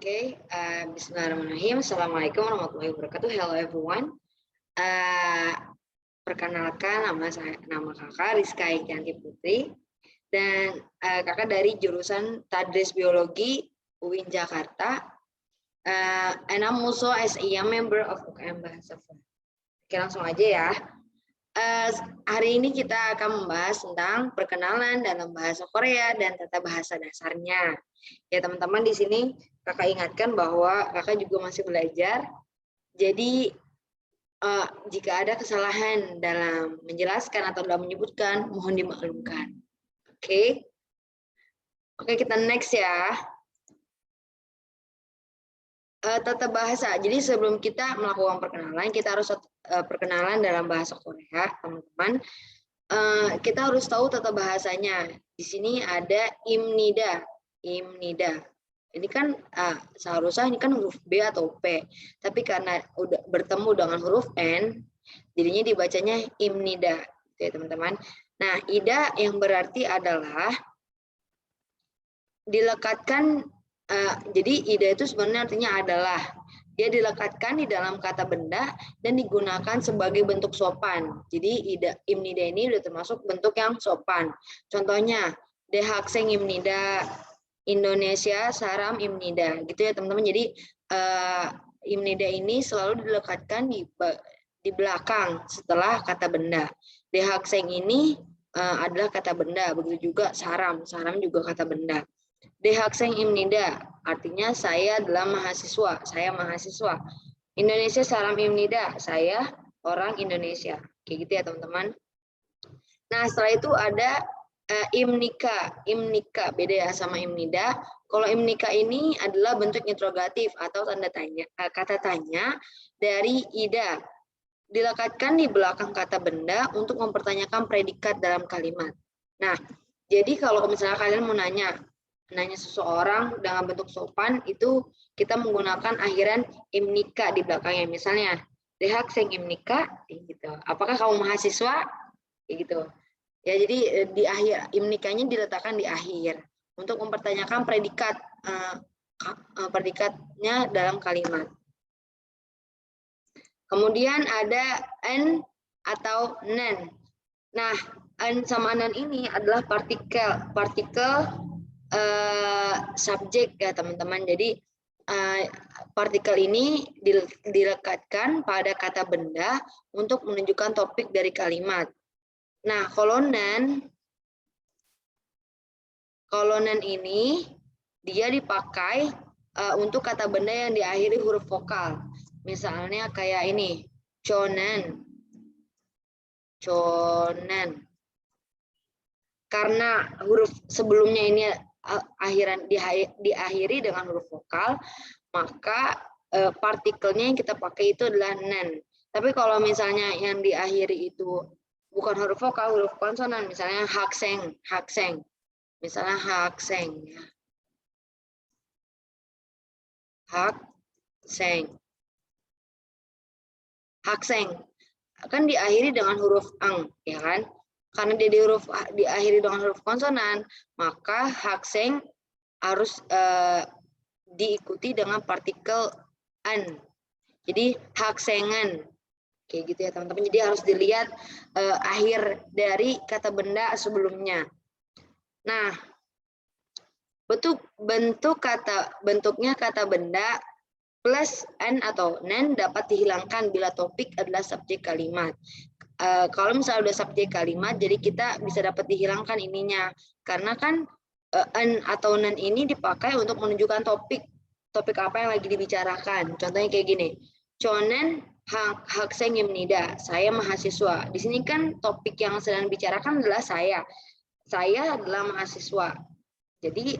Bismillahirrahmanirrahim. Assalamualaikum warahmatullahi wabarakatuh. Hello everyone. Perkenalkan nama kakak Rizka Ikyanti Putri dan kakak dari jurusan Tadris Biologi UIN Jakarta. And I'm also as a young member of UKM Bahasa Korea. Oke, langsung aja ya. Hari ini kita akan membahas tentang perkenalan dalam bahasa Korea dan tata bahasa dasarnya. Ya teman-teman, di sini kakak ingatkan bahwa kakak juga masih belajar. Jadi jika ada kesalahan dalam menjelaskan atau dalam menyebutkan, mohon dimaklumkan. Oke, kita next ya. Tata bahasa. Jadi sebelum kita melakukan perkenalan, kita harus perkenalan dalam bahasa Korea, teman-teman. Kita harus tahu tata bahasanya. Di sini ada imnida. Ini kan seharusnya ini kan huruf B atau P, tapi karena udah bertemu dengan huruf N, jadinya dibacanya imnida, ya teman-teman. Nah, ida yang berarti adalah dilekatkan. Jadi ida itu sebenarnya artinya adalah dia dilekatkan di dalam kata benda dan digunakan sebagai bentuk sopan. Jadi imnida ini udah termasuk bentuk yang sopan. Contohnya dehakseng imnida, Indonesia saram imnida, gitu ya teman-teman. Jadi imnida ini selalu dilekatkan di belakang setelah kata benda. Dehakseng ini adalah kata benda, begitu juga saram juga kata benda. Dehakseng imnida artinya saya adalah mahasiswa, saya mahasiswa. Indonesia salam imnida, saya orang Indonesia. Kayak gitu ya teman-teman. Nah, setelah itu ada imnika beda ya sama imnida. Kalau imnika ini adalah bentuk interrogatif atau tanda tanya, kata tanya dari ida, dilekatkan di belakang kata benda untuk mempertanyakan predikat dalam kalimat. Nah, jadi kalau misalnya kalian mau nanya seseorang dengan bentuk sopan, itu kita menggunakan akhiran imnika di belakangnya. Misalnya dehakseng imnika, gitu. Apakah kamu mahasiswa? Gitu. Ya, jadi di akhir imnikanya diletakkan di akhir untuk mempertanyakan predikatnya dalam kalimat. Kemudian ada n atau nen. Nah, n sama nen ini adalah partikel subjek ya teman-teman. Jadi partikel ini dilekatkan pada kata benda untuk menunjukkan topik dari kalimat. Nah, kolonen ini dia dipakai untuk kata benda yang diakhiri huruf vokal. Misalnya kayak ini, chonen. Karena huruf sebelumnya ini diakhiri dengan huruf vokal, maka partikelnya yang kita pakai itu adalah nen. Tapi kalau misalnya yang diakhiri itu bukan huruf vokal, huruf konsonan, misalnya hakseng. Misalnya hakseng. Ya. Hakseng. Kan diakhiri dengan huruf ang, ya kan? Karena dia diakhiri dengan huruf konsonan, maka hakseng harus diikuti dengan partikel an. Jadi haksengan. Kayak gitu ya teman-teman. Jadi harus dilihat akhir dari kata benda sebelumnya. Nah, bentuknya kata benda plus n atau nen dapat dihilangkan bila topik adalah subjek kalimat. Kalau misalnya udah subjek kalimat, jadi kita bisa dapat dihilangkan ininya. Karena kan n atau nen ini dipakai untuk menunjukkan topik apa yang lagi dibicarakan. Contohnya kayak gini. Chonen hakseng imnida, saya mahasiswa. Di sini kan topik yang sedang dibicarakan adalah saya. Saya adalah mahasiswa. Jadi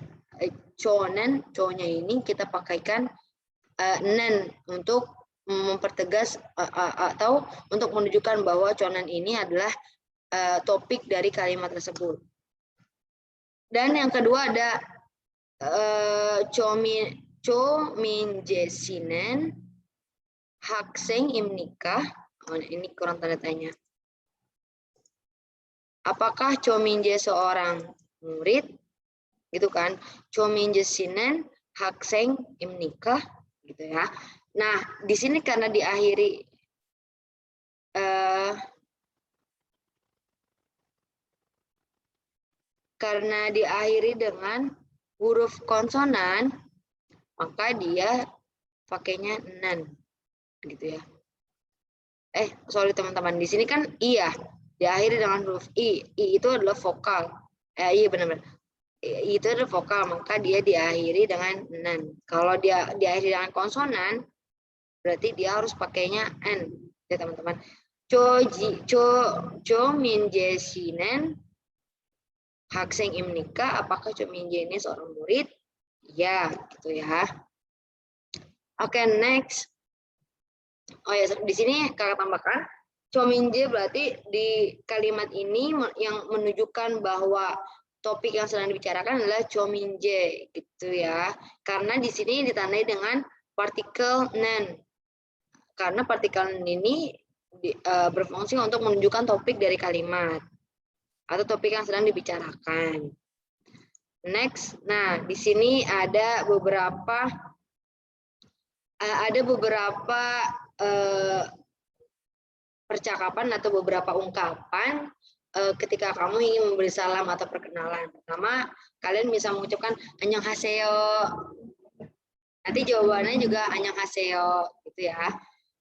co-nya ini kita pakaikan nen untuk mempertegas atau untuk menunjukkan bahwa chonen ini adalah topik dari kalimat tersebut. Dan yang kedua ada chominjesinen hakseng imnika. Ini kurang tanda tanya. Apakah chominje seorang murid? Gitu kan. Chominjesinen Hakseng imnikah gitu ya. Nah, di sini karena diakhiri dengan huruf konsonan, maka dia pakainya nan gitu ya. Sorry teman-teman, di sini kan i ya, diakhiri dengan huruf i. I itu adalah vokal. Iya benar-benar. I itu adalah vokal, maka dia diakhiri dengan nan. Kalau dia diakhiri dengan konsonan, berarti dia harus pakainya n ya teman-teman. Cho min je sinen hakseng imnika, apakah Cho min je ini seorang murid? Ya, gitu ya. Oke, next. Oh ya, di sini kakak tambahkan, Cho min je berarti di kalimat ini yang menunjukkan bahwa topik yang sedang dibicarakan adalah Cho min je, gitu ya. Karena di sini ditandai dengan partikel nan. Karena partikel nan ini berfungsi untuk menunjukkan topik dari kalimat atau topik yang sedang dibicarakan. Next, nah di sini ada beberapa percakapan atau beberapa ungkapan ketika kamu ingin memberi salam atau perkenalan. Pertama, kalian bisa mengucapkan annyeonghaseyo. Nanti jawabannya juga annyeonghaseyo, gitu ya.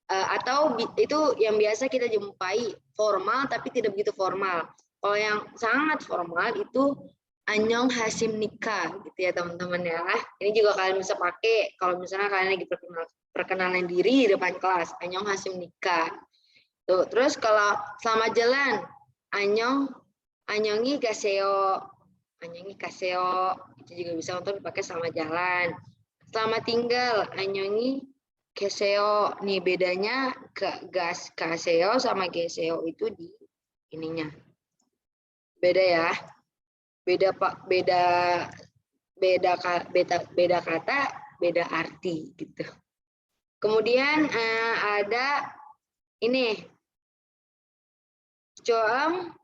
Atau itu yang biasa kita jumpai formal tapi tidak begitu formal. Kalau yang sangat formal itu annyeonghasimnika gitu ya teman-teman ya. Ini juga kalian bisa pakai kalau misalnya kalian lagi perkenalan diri di depan kelas, annyeonghasimnika. Tuh, terus kalau selamat jalan, annyeongi gaseyo. Annyeongi gaseyo itu juga bisa untuk dipakai selamat jalan. Selamat tinggal, annyeongi geseo. Nih bedanya gaseo sama geseo itu di ininya. Beda ya. Beda kata, beda arti gitu. Kemudian ada ini Coam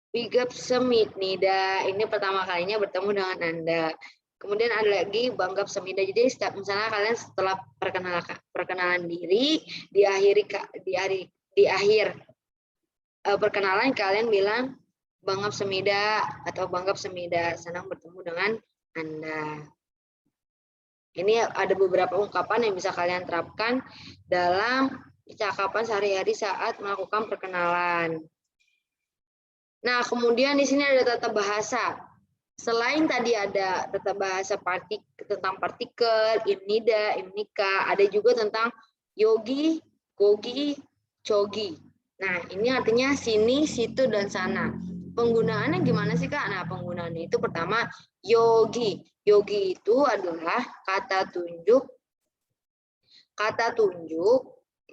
Bigap Semit Nida. Ini pertama kalinya bertemu dengan Anda. Kemudian ada lagi Banggap Semida. Jadi setiap misalnya kalian setelah perkenalan diri, di akhir perkenalan kalian bilang Banggap Semida atau Banggap Semida, senang bertemu dengan Anda. Ini ada beberapa ungkapan yang bisa kalian terapkan dalam percakapan sehari-hari saat melakukan perkenalan. Nah, kemudian di sini ada tata bahasa. Selain tadi ada tata bahasa tentang partikel, imnida, imnika, ada juga tentang yogi, gogi, cogi. Nah, ini artinya sini, situ, dan sana. Penggunaannya gimana sih, Kak? Nah, penggunaannya itu pertama, yogi. Yogi itu adalah kata tunjuk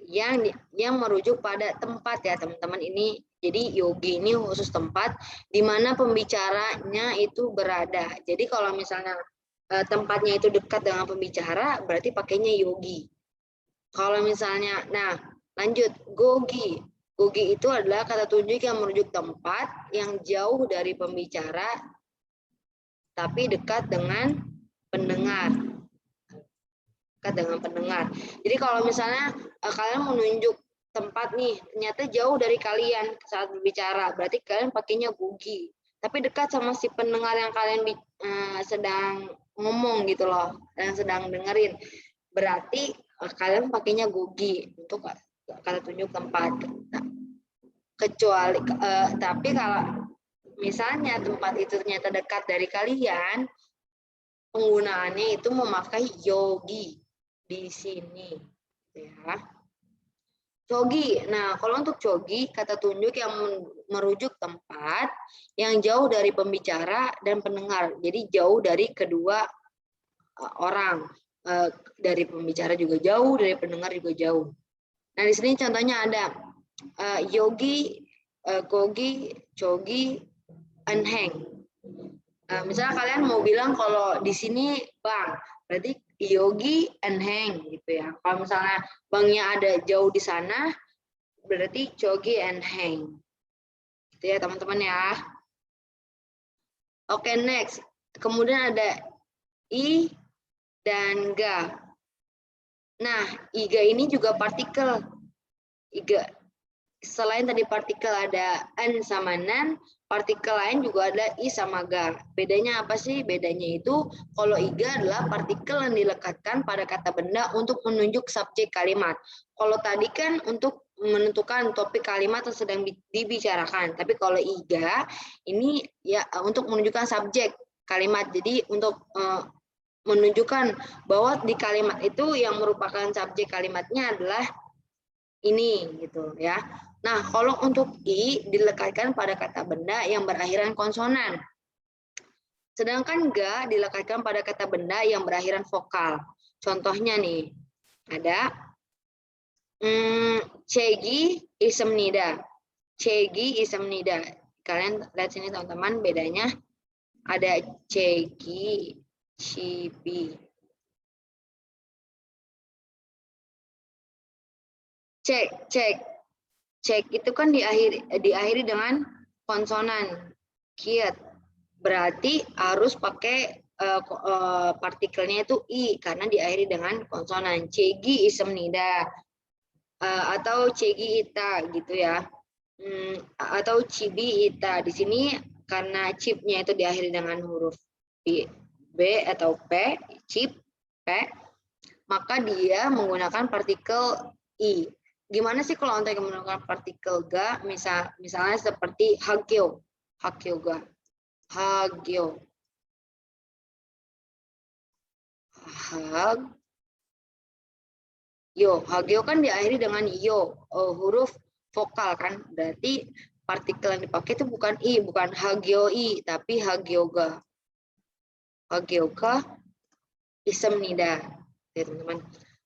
yang merujuk pada tempat ya, teman-teman. Ini jadi yogi ini khusus tempat di mana pembicaranya itu berada. Jadi kalau misalnya tempatnya itu dekat dengan pembicara, berarti pakainya yogi. Kalau misalnya, nah lanjut, gogi. Gogi itu adalah kata tunjuk yang merujuk tempat yang jauh dari pembicara, tapi dekat dengan pendengar. Jadi kalau misalnya kalian menunjuk tempat nih, ternyata jauh dari kalian saat berbicara, berarti kalian pakainya gogi. Tapi dekat sama si pendengar yang kalian sedang ngomong gitu loh, yang sedang dengerin. Berarti kalian pakainya gogi untuk kata tunjuk tempat. Tapi kalau misalnya tempat itu ternyata dekat dari kalian, penggunaannya itu memakai yogi di sini ya. Cogi. Nah, kalau untuk cogi, kata tunjuk yang merujuk tempat yang jauh dari pembicara dan pendengar. Jadi jauh dari kedua orang. Dari pembicara juga jauh, dari pendengar juga jauh. Nah, di sini contohnya ada yogi, gogi, cogi, enheng. Misalnya kalian mau bilang kalau di sini bang, berarti yogi enheng gitu ya. Kalau misalnya banknya ada jauh di sana, berarti cogi enheng. Gitu ya teman-teman ya. Oke, next. Kemudian ada I, dan ga. Nah, iga ini juga partikel. Iga. Selain tadi partikel ada n sama nan, partikel lain juga ada i sama ga. Bedanya apa sih? Bedanya itu kalau iga adalah partikel yang dilekatkan pada kata benda untuk menunjuk subjek kalimat. Kalau tadi kan untuk menentukan topik kalimat yang sedang dibicarakan. Tapi kalau iga ini ya untuk menunjukkan subjek kalimat. Jadi untuk menunjukkan bahwa di kalimat itu yang merupakan subjek kalimatnya adalah ini gitu ya. Nah, kalau untuk i dilekatkan pada kata benda yang berakhiran konsonan. Sedangkan ga dilekatkan pada kata benda yang berakhiran vokal. Contohnya nih, ada Cegi isem nida. Cegi isem nida. Kalian lihat sini teman-teman bedanya. Ada Cegi, Cibi. Cek itu kan diakhiri dengan konsonan kiet, berarti harus pakai partikelnya itu i karena diakhiri dengan konsonan. Cegi isem nida atau cegi ita gitu ya, atau cibi ita. Di sini karena chipnya itu diakhiri dengan huruf b atau p, chip p, maka dia menggunakan partikel i. Gimana sih kalau untuk menggunakan partikel ga? Misalnya seperti hagyo, hagyo, hagyo kan diakhiri dengan yo, huruf vokal kan, berarti partikel yang dipakai itu bukan i, bukan hagyoi, tapi hagyoga. Hagyoga isem nida, ya teman-teman.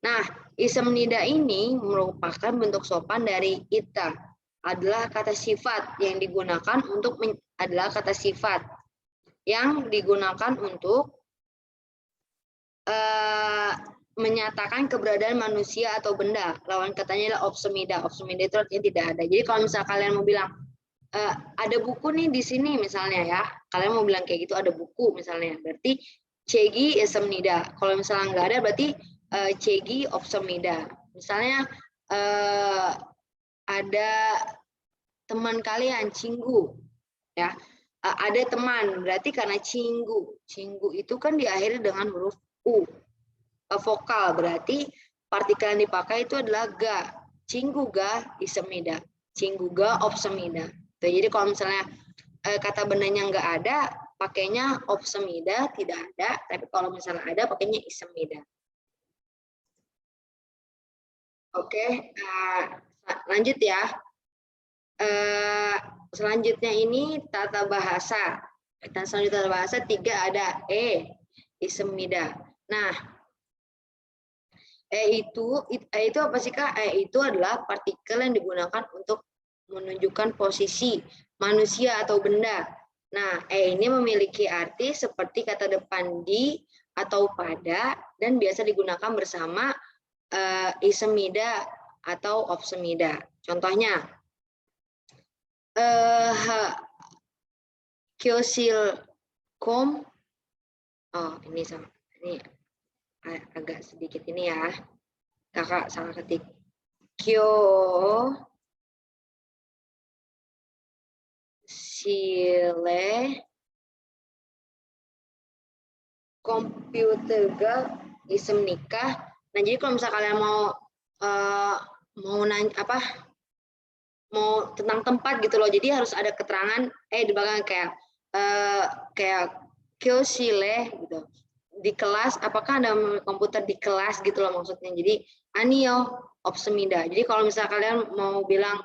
Nah, isem nida ini merupakan bentuk sopan dari ita. Adalah kata sifat yang digunakan untuk menyatakan keberadaan manusia atau benda. Lawan katanya adalah obsemida. Obsemida itu artinya tidak ada. Jadi kalau misalnya kalian mau bilang ada buku nih di sini misalnya ya, kalian mau bilang kayak gitu ada buku misalnya, berarti cegi isem nida. Kalau misalnya nggak ada berarti cegi obsemida. Misalnya ada teman kalian cinggu ya, ada teman berarti karena cinggu itu kan diakhiri dengan huruf u, vokal, berarti partikel yang dipakai itu adalah ga. Cinggu ga isem nida, cinggu ga obsemida. Jadi kalau misalnya kata bendanya nggak ada, pakainya obsemida, tidak ada. Tapi kalau misalnya ada, pakainya isem nida. Oke, lanjut ya. Selanjutnya ini tata bahasa. Selanjutnya tata bahasa 3 ada isem nida. Nah, itu apa sih Kak? Itu adalah partikel yang digunakan untuk menunjukkan posisi manusia atau benda. Nah, ini memiliki arti seperti kata depan di atau pada dan biasa digunakan bersama isemida atau obsemida. Contohnya, kyosilkom. Oh, ini agak sedikit ini ya. Kakak salah ketik. Sile komputer ga isem nikah. Nah, jadi kalau misalnya kalian mau nanya mau tentang tempat gitu loh, jadi harus ada keterangan di belakang kayak kyosile gitu. Di kelas, apakah ada komputer di kelas gitu loh maksudnya. Jadi anio obsemida. Jadi kalau misalnya kalian mau bilang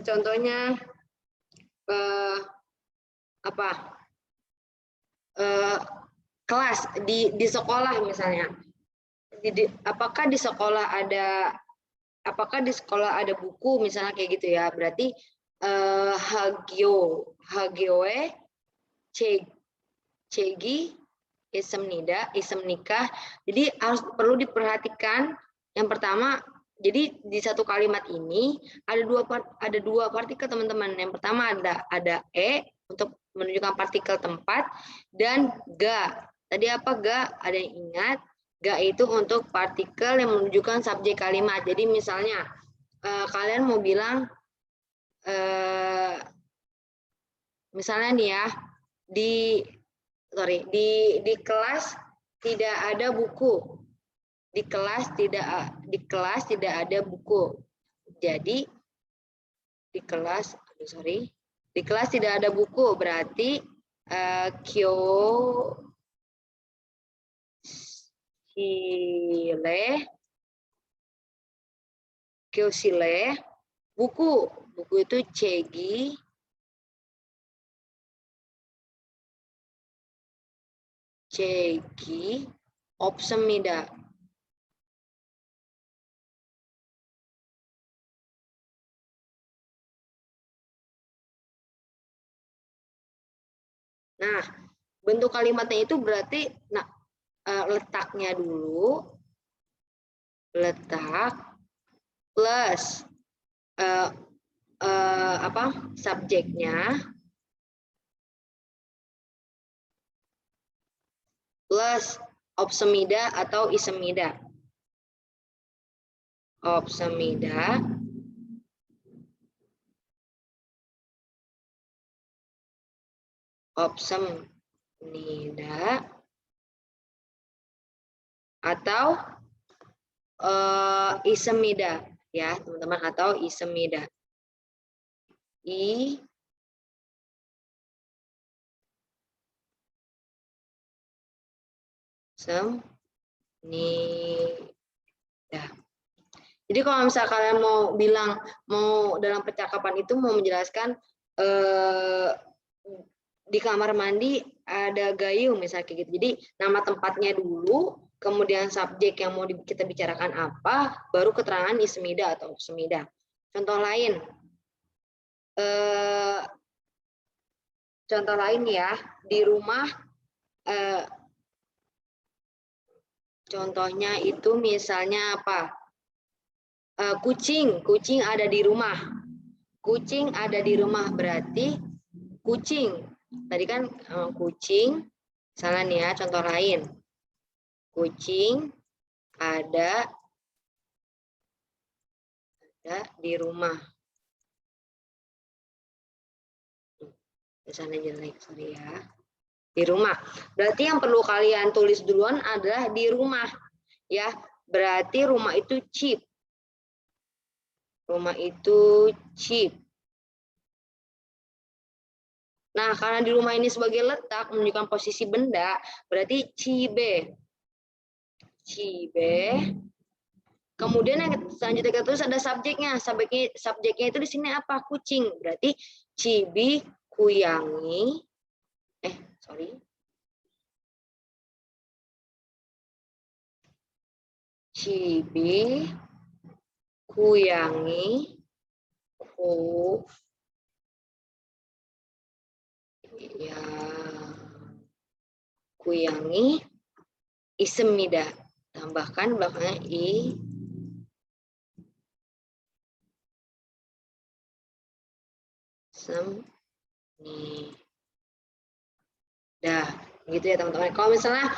contohnya kelas di sekolah misalnya, apakah di sekolah ada buku misalnya kayak gitu ya, berarti hagyoe cegi isem nida isem nikah. Jadi perlu diperhatikan yang pertama, jadi di satu kalimat ini ada dua partikel teman-teman. Yang pertama ada untuk menunjukkan partikel tempat dan ga Tadi apa ga? Ada yang ingat? Ga itu untuk partikel yang menunjukkan subjek kalimat. Jadi misalnya kalian mau bilang misalnya nih ya, di kelas tidak ada buku. Di kelas tidak ada buku. Jadi di kelas tidak ada buku, berarti Kyosile buku itu Cegi 없습니다. Nah, bentuk kalimatnya itu berarti letaknya dulu, letak plus subjeknya plus 없습니다 atau 있습니다. 없습니다. 없습니다. Atau 있습니다 ya teman-teman, atau 있습니다. Jadi kalau misalnya kalian mau bilang, mau dalam percakapan itu mau menjelaskan di kamar mandi ada gayung misalnya kayak gitu. Jadi nama tempatnya dulu, kemudian subjek yang mau kita bicarakan apa, baru keterangan ismida atau semida. Contoh lain. Contoh lain ya, di rumah contohnya itu misalnya apa? Kucing ada di rumah. Kucing ada di rumah berarti kucing. Tadi kan kucing, misalnya nih ya, contoh lain. Kucing ada di rumah. Misalnya jelek, sorry ya. Di rumah. Berarti yang perlu kalian tulis duluan adalah di rumah. Ya, berarti rumah itu cheap. Rumah itu cheap. Nah, karena di rumah ini sebagai letak menunjukkan posisi benda, berarti cibe. Cibe. Kemudian yang selanjutnya kita tulis ada subjeknya. Subjeknya itu di sini apa? Kucing. Berarti cibi kuyangi. Cibi kuyangi kuyangi 있습니다. Tambahkan belakangnya dah, gitu ya teman-teman. Kalau misalnya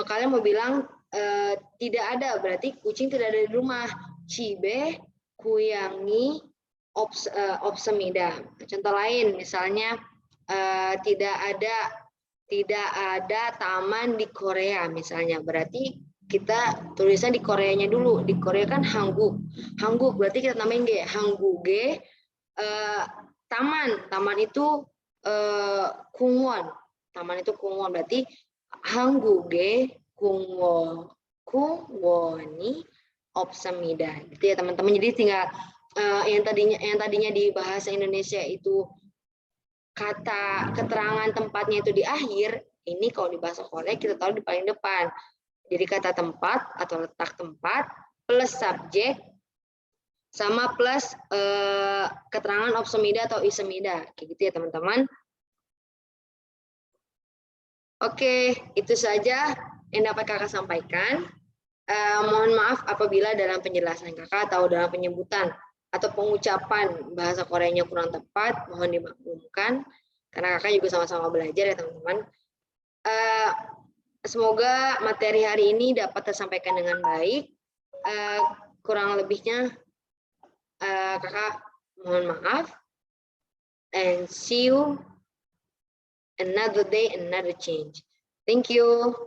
kalian mau bilang tidak ada, berarti kucing tidak ada di rumah. Cibe kuyangi 없습니다. Contoh lain, misalnya tidak ada taman di Korea misalnya, berarti kita tulisan di Koreanya dulu. Di Korea kan Hanguk. Hanguk berarti kita namain G. Hangguge taman itu Kungwon. Taman itu Kungwon, berarti Hangguge Kungwoni 없습니다. Gitu ya teman-teman. Jadi tinggal yang tadinya di bahasa Indonesia itu kata keterangan tempatnya itu di akhir, ini kalau di bahasa Korea kita taruh di paling depan. Jadi kata tempat atau letak tempat plus subjek sama plus keterangan 없습니다 atau 있습니다. Kayak gitu ya teman-teman. Oke, itu saja yang dapat kakak sampaikan. Mohon maaf apabila dalam penjelasan kakak atau dalam penyebutan atau pengucapan bahasa Koreanya kurang tepat, mohon dimaklumkan. karena kakak juga sama-sama belajar ya teman-teman. Semoga materi hari ini dapat tersampaikan dengan baik. Kurang lebihnya kakak mohon maaf. And see you another day, another change. Thank you.